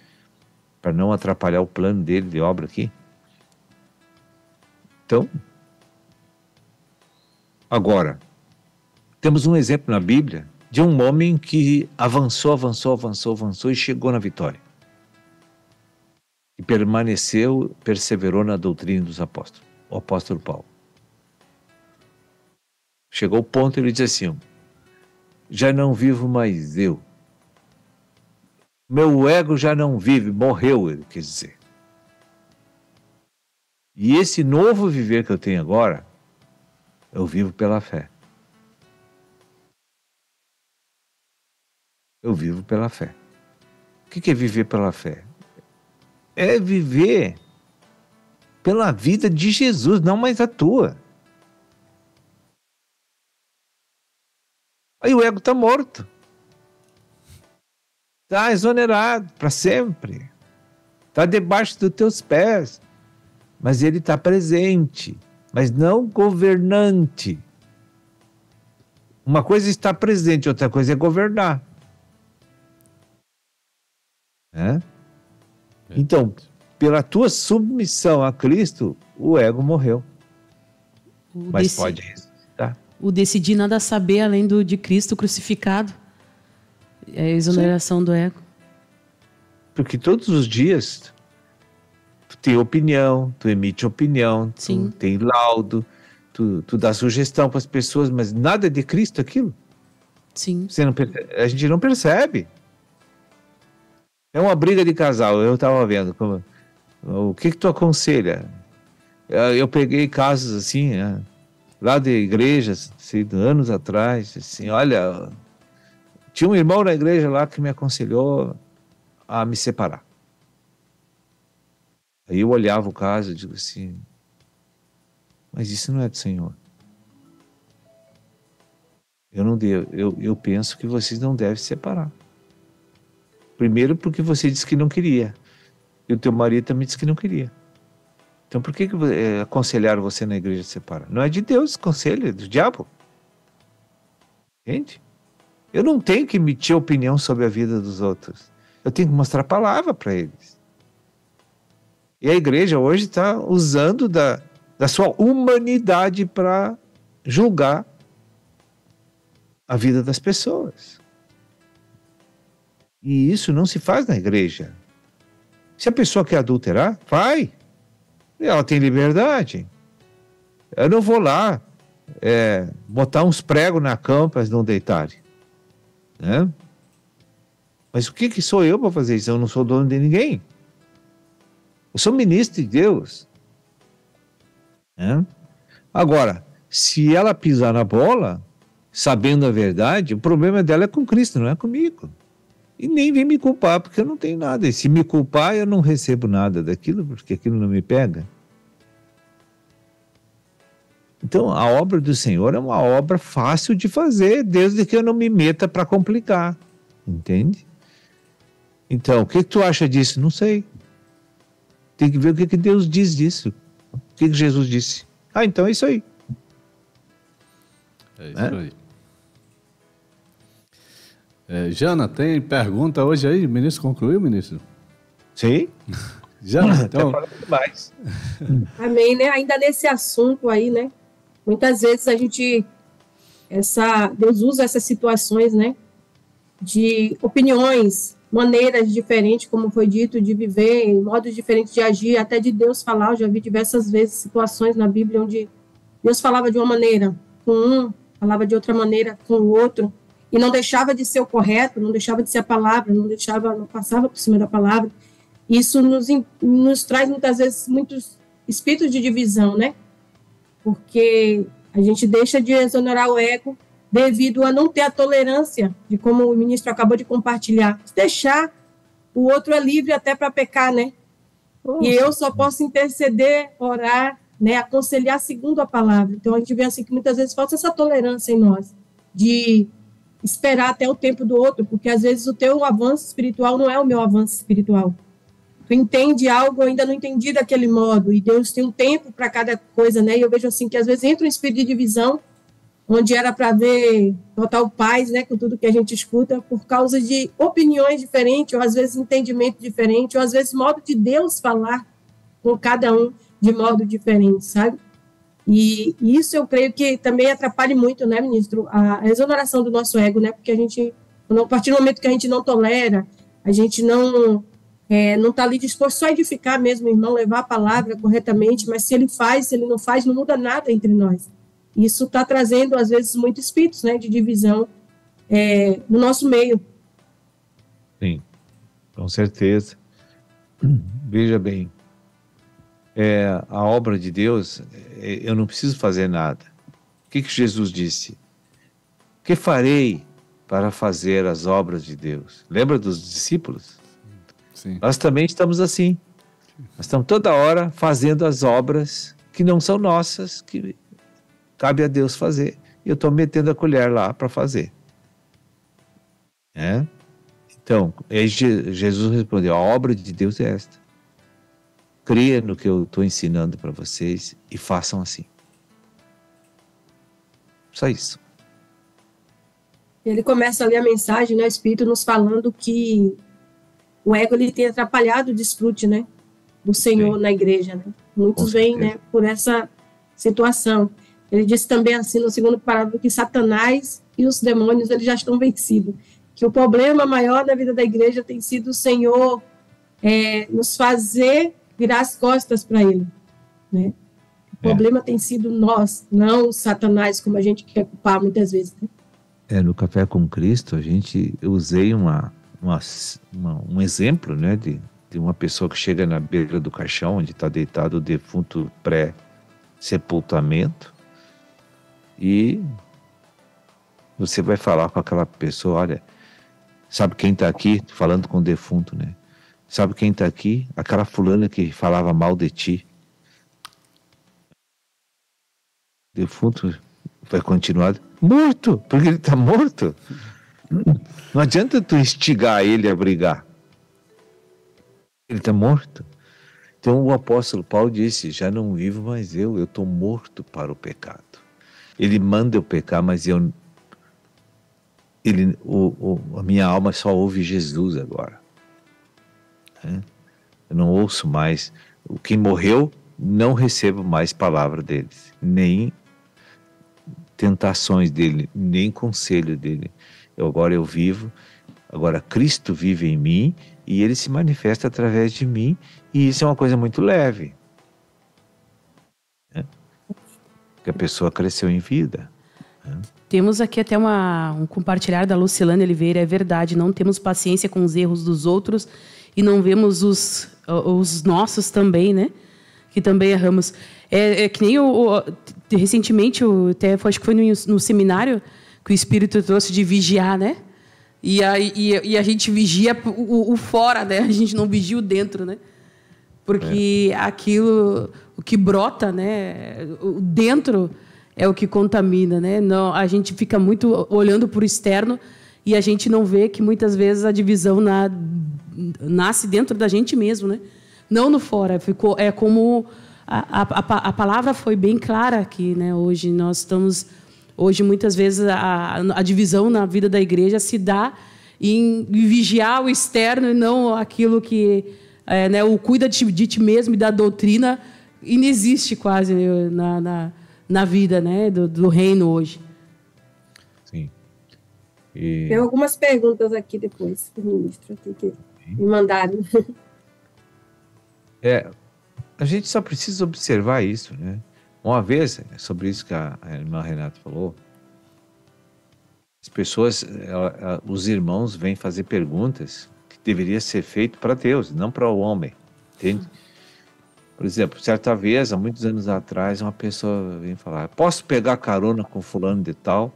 para não atrapalhar o plano dele de obra aqui. Então, agora, temos um exemplo na Bíblia de um homem que avançou e chegou na vitória. E perseverou na doutrina dos apóstolos, o apóstolo Paulo. Chegou o ponto, ele diz assim: já não vivo mais eu. Meu ego já não vive, morreu, ele quer dizer. E esse novo viver que eu tenho agora, eu vivo pela fé. Eu vivo pela fé. O que é viver pela fé? É viver pela vida de Jesus, não mais a tua. Aí o ego está morto. Está exonerado para sempre. Está debaixo dos teus pés. Mas ele está presente, mas não governante. Uma coisa é estar presente, outra coisa é governar. Então, pela tua submissão a Cristo, o ego morreu. Mas pode ressuscitar. O decidir nada saber além de Cristo crucificado. É a exoneração do ego. Porque todos os dias tu tem opinião, tu emite opinião, tu tem laudo, tu dá sugestão para as pessoas, mas nada é de Cristo aquilo. Sim. A gente não percebe. É uma briga de casal, eu estava vendo. O que tu aconselha? Eu peguei casos assim, lá de igrejas, assim, anos atrás, assim, olha, tinha um irmão na igreja lá que me aconselhou a me separar. Aí eu olhava o caso e digo assim, mas isso não é do Senhor. Eu penso que vocês não devem se separar. Primeiro porque você disse que não queria. E o teu marido também disse que não queria. Então por que aconselharam você na igreja a separar? Não é de Deus esse conselho, é do diabo. Entende? Eu não tenho que emitir opinião sobre a vida dos outros. Eu tenho que mostrar a palavra para eles. E a igreja hoje está usando da sua humanidade para julgar a vida das pessoas. E isso não se faz na igreja. Se a pessoa quer adulterar, vai. Ela tem liberdade. Eu não vou lá botar uns pregos na cama para não deitarem. Né? Mas o que sou eu para fazer isso? Eu não sou dono de ninguém. Eu sou ministro de Deus. Né? Agora, se ela pisar na bola, sabendo a verdade, o problema dela é com Cristo, não é comigo. E nem vem me culpar, porque eu não tenho nada. E se me culpar, eu não recebo nada daquilo, porque aquilo não me pega. Então, a obra do Senhor é uma obra fácil de fazer, desde que eu não me meta para complicar. Entende? Então, o que tu acha disso? Não sei. Tem que ver o que Deus diz disso. O que Jesus disse. Então é isso aí. É isso aí. Jana, tem pergunta hoje aí? O ministro concluiu, ministro? Sim. Jana, então... mais. Amém, né? Ainda nesse assunto aí, né? Muitas vezes Deus usa essas situações, né? De opiniões, maneiras diferentes, como foi dito, de viver, modos diferentes de agir, até de Deus falar. Eu já vi diversas vezes situações na Bíblia onde Deus falava de uma maneira com um, falava de outra maneira com o outro. E não deixava de ser o correto, não deixava de ser a palavra, não passava por cima da palavra. Isso nos traz muitas vezes muitos espíritos de divisão, né? porque a gente deixa de exonerar o ego devido a não ter a tolerância, de como o ministro acabou de compartilhar, deixar o outro é livre até para pecar, né? Nossa. E eu só posso interceder, orar, né, aconselhar segundo a palavra. Então a gente vê assim que muitas vezes falta essa tolerância em nós, de esperar até o tempo do outro, porque às vezes o teu avanço espiritual não é o meu avanço espiritual. Tu entende algo, eu ainda não entendi daquele modo, e Deus tem um tempo para cada coisa, né? E eu vejo assim que às vezes entra um espírito de divisão, onde era para ver total paz, né, com tudo que a gente escuta, por causa de opiniões diferentes, ou às vezes entendimento diferente, ou às vezes modo de Deus falar com cada um de modo diferente, sabe? E isso eu creio que também atrapalha muito, né, ministro, a exoneração do nosso ego, né, porque a partir do momento que a gente não tolera, a gente não está ali disposto só a edificar mesmo, o irmão, levar a palavra corretamente, mas se ele faz, se ele não faz, não muda nada entre nós. Isso está trazendo, às vezes, muitos espíritos, né, de divisão no nosso meio. Sim, com certeza. Veja bem, a obra de Deus, eu não preciso fazer nada. O que Jesus disse? Que farei para fazer as obras de Deus? Lembra dos discípulos? Sim. Nós também estamos assim. Nós estamos toda hora fazendo as obras que não são nossas, que cabe a Deus fazer. E eu estou metendo a colher lá para fazer. Então, Jesus respondeu, a obra de Deus é esta. Creia no que eu estou ensinando para vocês e façam assim. Só isso. Ele começa ali a mensagem, né, o Espírito nos falando que o ego ele tem atrapalhado o desfrute, né, do Senhor na igreja, né? Muitos vêm, né, por essa situação. Ele disse também assim no segundo parágrafo que Satanás e os demônios eles já estão vencidos, que o problema maior da vida da igreja tem sido o Senhor nos fazer virar as costas para ele, né? O problema tem sido nós, não o Satanás, como a gente quer culpar muitas vezes, né? No Café com Cristo, eu usei um exemplo, né, de uma pessoa que chega na beira do caixão, onde está deitado o defunto pré-sepultamento, e você vai falar com aquela pessoa, olha, sabe quem está aqui? Falando com o defunto, né? Sabe quem está aqui? Aquela fulana que falava mal de ti. O defunto vai continuar morto, porque ele está morto. Não adianta tu instigar ele a brigar. Ele está morto. Então o apóstolo Paulo disse, já não vivo mais eu estou morto para o pecado. Ele manda eu pecar, mas a minha alma só ouve Jesus agora. Eu não ouço mais. Quem morreu, não recebo mais palavra deles, nem tentações dele, nem conselho dele. Agora eu vivo, agora Cristo vive em mim e ele se manifesta através de mim, e isso é uma coisa muito leve. Que a pessoa cresceu em vida. Temos aqui até um compartilhar da Lucilane Oliveira, é verdade, não temos paciência com os erros dos outros e não vemos os nossos também, né? Que também erramos. Que nem recentemente, acho que foi no seminário que o Espírito trouxe de vigiar, né? E a gente vigia o fora, né? A gente não vigia o dentro, né? Porque aquilo, o que brota, né? O dentro é o que contamina, né? Não, a gente fica muito olhando para o externo e a gente não vê que muitas vezes a divisão nasce dentro da gente mesmo, né? Não no fora. É como a palavra foi bem clara aqui, né? Hoje nós estamos, muitas vezes a divisão na vida da igreja se dá em vigiar o externo e não aquilo que né, o cuida de ti mesmo e da doutrina inexiste quase na vida, né, do reino hoje. Sim. Tem algumas perguntas aqui depois, ministro, que me mandaram. A gente só precisa observar isso, né? Uma vez, sobre isso que a irmã Renata falou, as pessoas, os irmãos vêm fazer perguntas que deveria ser feito para Deus, não para o homem, entende? Por exemplo, certa vez, há muitos anos atrás, uma pessoa veio falar: posso pegar carona com fulano de tal?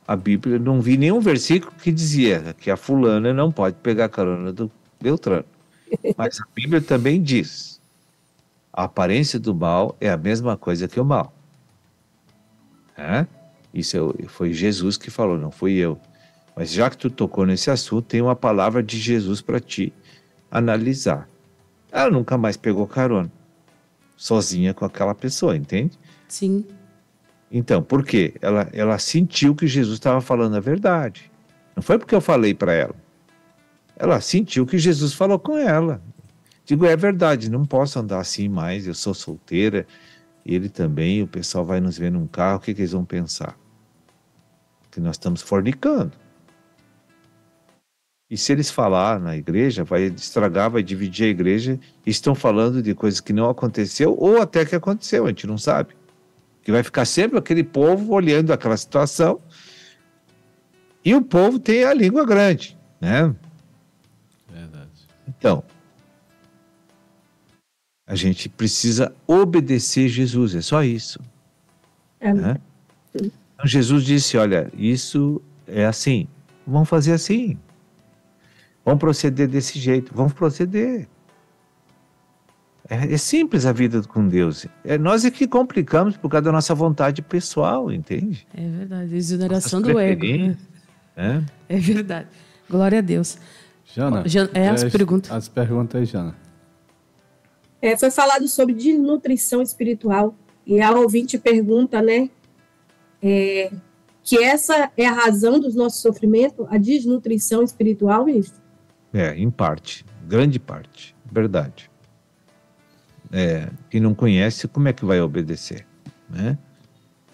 A Bíblia, não vi nenhum versículo que dizia que a fulana não pode pegar carona do Beltrano. Mas a Bíblia também diz: a aparência do mal é a mesma coisa que o mal. Isso foi Jesus que falou, não fui eu. Mas já que tu tocou nesse assunto, tem uma palavra de Jesus para ti analisar. Ela nunca mais pegou carona sozinha com aquela pessoa, entende? Sim. Então, por quê? Ela sentiu que Jesus estava falando a verdade. Não foi porque eu falei para ela. Ela sentiu que Jesus falou com ela. Digo, é verdade, não posso andar assim mais, eu sou solteira, ele também, o pessoal vai nos ver num carro, o que eles vão pensar? Que nós estamos fornicando. E se eles falar na igreja, vai estragar, vai dividir a igreja, e estão falando de coisas que não aconteceu, ou até que aconteceu, a gente não sabe. Que vai ficar sempre aquele povo olhando aquela situação, e o povo tem a língua grande, né? Verdade. Então, a gente precisa obedecer Jesus, é só isso. Né? Então, Jesus disse, olha, isso é assim, vamos fazer assim. Vamos proceder desse jeito, vamos proceder. É simples a vida com Deus. Nós é que complicamos por causa da nossa vontade pessoal, entende? É verdade, exoneração do ego. Né? É verdade. Glória a Deus. Jana, as perguntas. As perguntas aí, Jana. Foi falado sobre desnutrição espiritual. E a ouvinte pergunta, né? Que essa é a razão do nosso sofrimento, a desnutrição espiritual, isso? Em parte, grande parte, verdade. Quem não conhece, como é que vai obedecer? Né?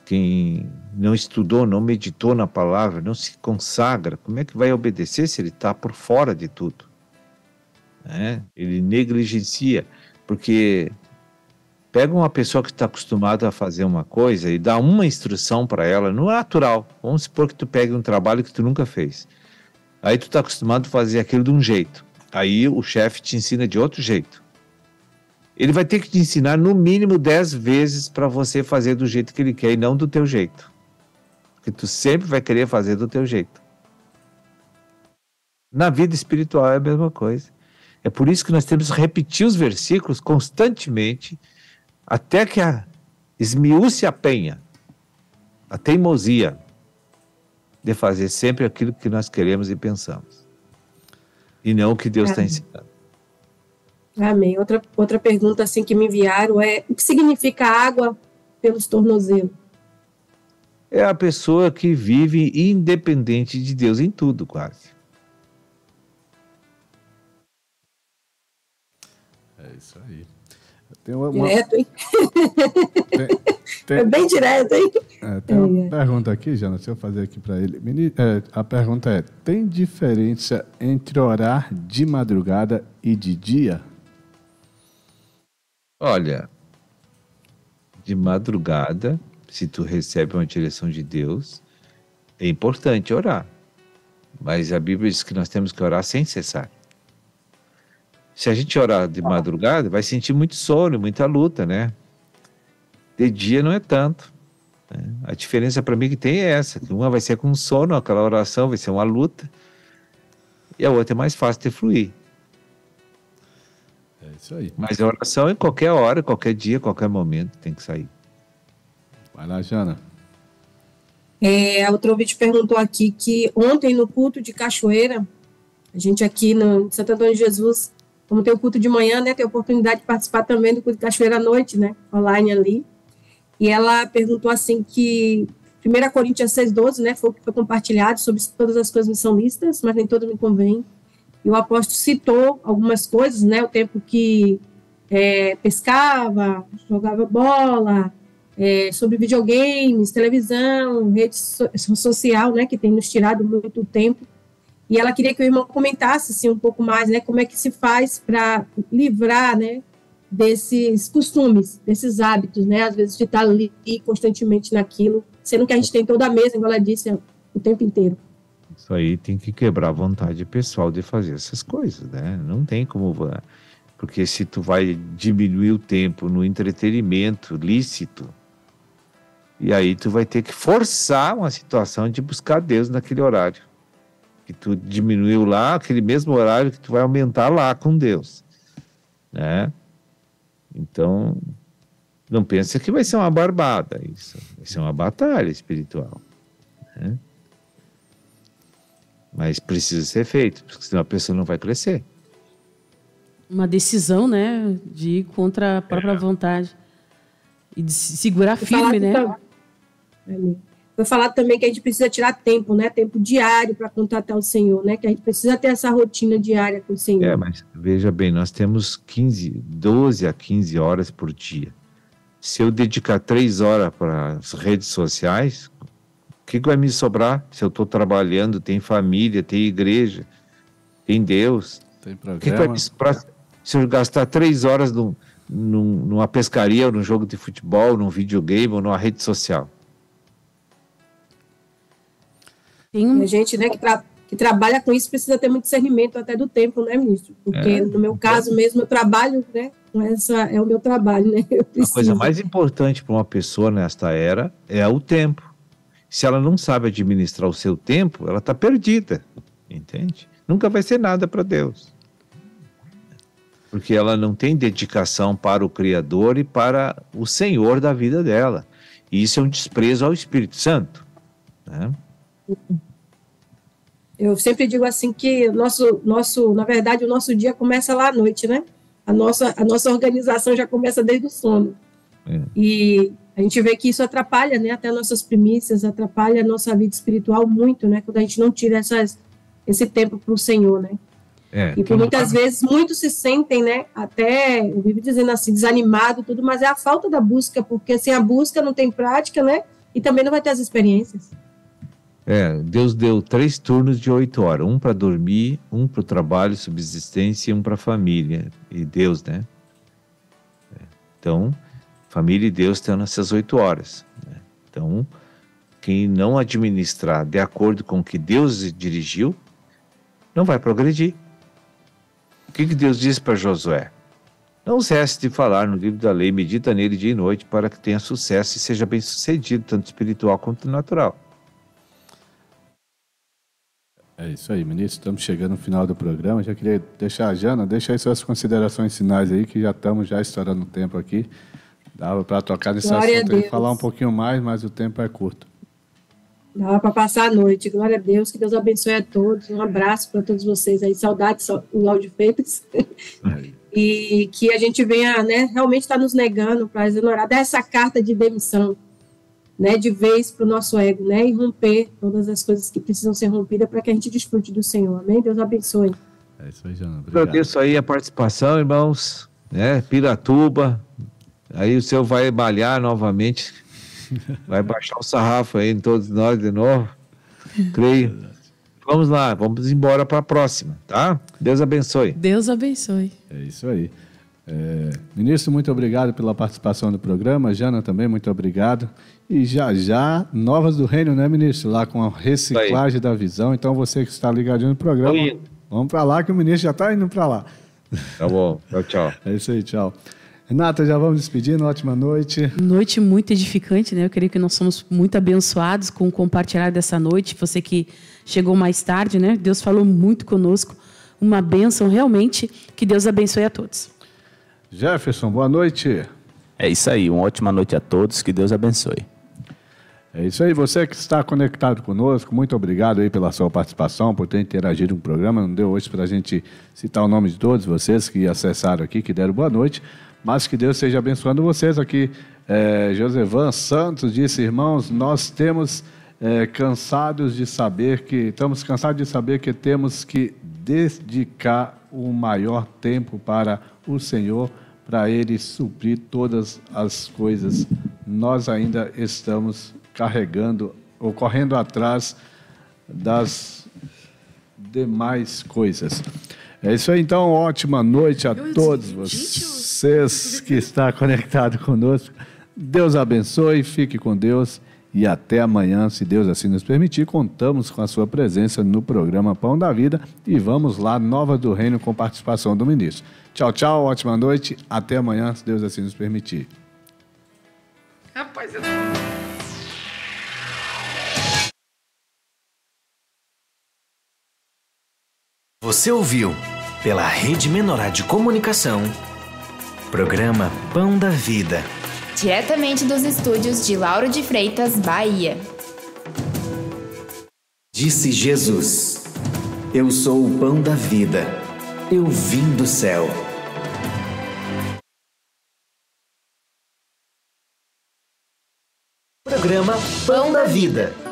Quem não estudou, não meditou na palavra, não se consagra, como é que vai obedecer se ele está por fora de tudo? Ele negligencia, porque pega uma pessoa que está acostumada a fazer uma coisa e dá uma instrução para ela, não é natural. Vamos supor que tu pegue um trabalho que tu nunca fez. Aí tu está acostumado a fazer aquilo de um jeito. Aí o chefe te ensina de outro jeito. Ele vai ter que te ensinar no mínimo 10 vezes para você fazer do jeito que ele quer e não do teu jeito. Porque tu sempre vai querer fazer do teu jeito. Na vida espiritual é a mesma coisa. É por isso que nós temos que repetir os versículos constantemente até que esmiúce a penha, a teimosia de fazer sempre aquilo que nós queremos e pensamos. E não o que Deus está ensinando. Amém. Outra pergunta assim que me enviaram é: o que significa água pelos tornozelos? É a pessoa que vive independente de Deus em tudo, quase. É isso aí. Direto, hein? É bem direto, hein? Tem uma pergunta aqui, Jana, deixa eu fazer aqui para ele. A pergunta é: tem diferença entre orar de madrugada e de dia? Olha, de madrugada, se tu recebe uma direção de Deus, é importante orar. Mas a Bíblia diz que nós temos que orar sem cessar. Se a gente orar de madrugada, vai sentir muito sono, muita luta, né? De dia não é tanto. Né? A diferença para mim que tem é essa, que uma vai ser com sono, aquela oração vai ser uma luta, e a outra é mais fácil de fluir. É isso aí. Mas a oração em qualquer hora, qualquer dia, qualquer momento tem que sair. Vai lá, Jana. A outra ouvinte perguntou aqui que ontem no culto de Cachoeira, a gente aqui no Santo Antônio de Jesus, como tem o culto de manhã, né, tem a oportunidade de participar também do culto de Cachoeira à noite, né, online ali. E ela perguntou assim que 1 Coríntios 6,12, né, foi o que foi compartilhado, sobre todas as coisas me são lícitas, mas nem todas me convêm. E o apóstolo citou algumas coisas, né, o tempo que pescava, jogava bola, sobre videogames, televisão, rede social, né, que tem nos tirado muito tempo. E ela queria que o irmão comentasse assim, um pouco mais, né, como é que se faz para livrar, né, desses costumes, desses hábitos, né, às vezes de estar ali constantemente naquilo, sendo que a gente tem toda a mesa, igual ela disse, o tempo inteiro. Isso aí tem que quebrar a vontade pessoal de fazer essas coisas, né? Não tem como Porque se tu vai diminuir o tempo no entretenimento lícito, e aí tu vai ter que forçar uma situação de buscar Deus naquele horário. Que tu diminuiu lá, aquele mesmo horário que tu vai aumentar lá com Deus. Né? Então, não pensa que vai ser uma barbada isso. Vai ser uma batalha espiritual. Né? Mas precisa ser feito, porque senão a pessoa não vai crescer. Uma decisão, né, de ir contra a própria vontade. E de se segurar firme, né? Foi falado também que a gente precisa tirar tempo, né? Tempo diário para contatar o Senhor, né? Que a gente precisa ter essa rotina diária com o Senhor. Mas veja bem, nós temos 12 a 15 horas por dia. Se eu dedicar 3 horas para as redes sociais, o que vai me sobrar? Se eu estou trabalhando, tem família, tem igreja, tem Deus. Tem o que vai me sobrar? Se eu gastar 3 horas numa pescaria, ou num jogo de futebol, num videogame, ou numa rede social. A gente, né, que trabalha com isso precisa ter muito discernimento até do tempo, né, ministro? Porque no meu caso mesmo, eu trabalho, né, com é o meu trabalho, né? A coisa mais importante para uma pessoa nesta era é o tempo. Se ela não sabe administrar o seu tempo, ela está perdida, entende? Nunca vai ser nada para Deus. Porque ela não tem dedicação para o Criador e para o Senhor da vida dela. E isso é um desprezo ao Espírito Santo, né? Eu sempre digo assim que na verdade, o nosso dia começa lá à noite, né? A nossa organização já começa desde o sono. E a gente vê que isso atrapalha, né? Até nossas primícias, atrapalha a nossa vida espiritual muito, né? Quando a gente não tira esse tempo para o Senhor, né? E por muitas vezes, muitos se sentem, né? Até, eu vivo dizendo assim, desanimado, tudo, mas é a falta da busca, porque sem a busca não tem prática, né? E também não vai ter as experiências. Deus deu 3 turnos de 8 horas, um para dormir, um para o trabalho, subsistência e um para a família e Deus, né? Então, família e Deus estão nessas 8 horas. Né? Então, quem não administrar de acordo com o que Deus dirigiu, não vai progredir. O que Deus disse para Josué? Não cesse de falar no livro da lei, medita nele dia e noite para que tenha sucesso e seja bem sucedido, tanto espiritual quanto natural. É isso aí, ministro. Estamos chegando no final do programa. Já queria deixar a Jana, deixa aí suas considerações finais aí, que já estamos estourando o tempo aqui. Dava para tocar nesse assunto aí, falar um pouquinho mais, mas o tempo é curto. Dava para passar a noite. Glória a Deus, que Deus abençoe a todos. Um abraço para todos vocês aí. Saudades em Lauro de Freitas. E que a gente venha, né, realmente estar nos negando para exonerar dessa carta de demissão, né, de vez para o nosso ego, né, e romper todas as coisas que precisam ser rompidas para que a gente desfrute do Senhor. Amém? Deus abençoe. É isso aí, Jana. Agradeço aí a participação, irmãos, né, Piratuba, aí o senhor vai malhar novamente, vai baixar o sarrafo aí em todos nós de novo, creio. Vamos lá, vamos embora para a próxima, tá? Deus abençoe. Deus abençoe. É isso aí. Ministro, muito obrigado pela participação do programa. Jana também, muito obrigado. E já, novas do reino, né, ministro? Lá com a reciclagem da visão. Então, você que está ligadinho no programa, vamos para lá que o ministro já está indo para lá. Tá bom, tchau. É isso aí, tchau. Renata, já vamos despedindo, ótima noite. Noite muito edificante, né? Eu creio que nós somos muito abençoados com o compartilhar dessa noite. Você que chegou mais tarde, né? Deus falou muito conosco. Uma bênção realmente. Que Deus abençoe a todos. Jefferson, boa noite. É isso aí, uma ótima noite a todos, que Deus abençoe. É isso aí, você que está conectado conosco, muito obrigado aí pela sua participação, por ter interagido no programa. Não deu hoje para a gente citar o nome de todos vocês que acessaram aqui, que deram boa noite, mas que Deus esteja abençoando vocês aqui. Josevan Santos disse, irmãos, nós temos estamos cansados de saber que temos que dedicar o maior tempo para o Senhor, para Ele suprir todas as coisas. Nós ainda estamos carregando ou correndo atrás das demais coisas. É isso aí, então, ótima noite a todos vocês que estão conectados conosco. Deus abençoe, fique com Deus e até amanhã, se Deus assim nos permitir. Contamos com a sua presença no programa Pão da Vida e vamos lá, Nova do Reino, com participação do ministro. Tchau, tchau, ótima noite, até amanhã, se Deus assim nos permitir. Rapaz, Você ouviu, pela Rede Menorá de Comunicação, programa Pão da Vida. Diretamente dos estúdios de Lauro de Freitas, Bahia. Disse Jesus: Eu sou o pão da vida. Eu vim do céu. Programa Pão da Vida.